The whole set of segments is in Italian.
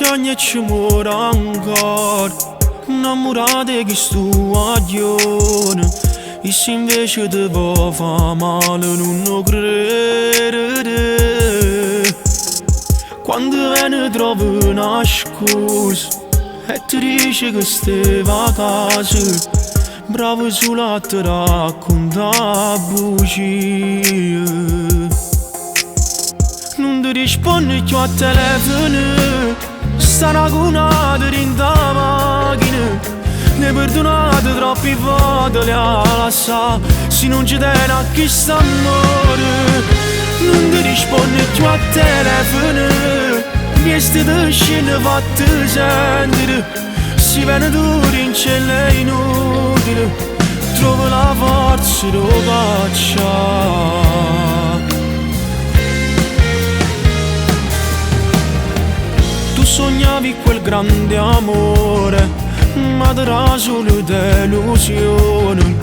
sogni e ci muore ancora, innamorate che sto aglione. E se invece ti può fa male non lo credere. Quando viene trovi una scusa e ti dice che stai a casa, bravo solo a te raccontare bugie. Non ti rispondi più a telefono, sta ragunata in da macchina. Ne perdonate troppi volte, le ha lasciato, se non ci tiene a chi sta amore. Non ti rispondi più a telefono, mi stai scendendo fatti sentire. Si viene duro in cielo è inutile, trovo la forza di cacciare. Tu sognavi quel grande amore, ma era solo delusione,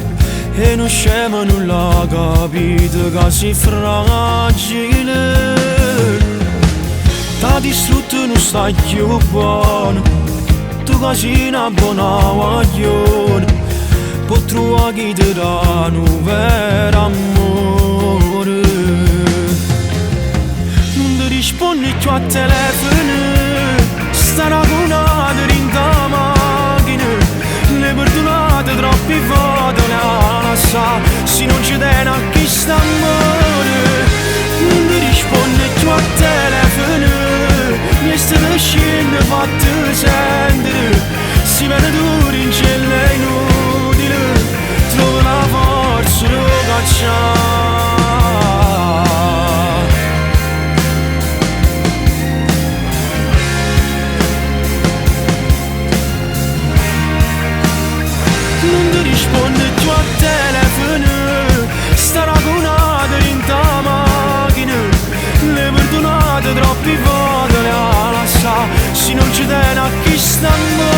e non scema nulla capito che sei fragile. T'ha distrutto non stai più buono, tu che sei una buona guaglione, può trovare chi ti dà un vero amore. Non ti rispondi più a telefono, sta ragunata in da macchina. Le perdonate troppi volte, le ha lasciato, se non ci tiene a chi sta amore. Non ti risponde più a telefono, mi stai scendendo fatti sentire. Si viene duro in cielo è inutile, trovo la forza di cacciare. Non ti risponde più a telefono, sta ragunata in da macchina. Le perdonate troppi volte, le ha lasciato, se non ci tiene a chi sta amore.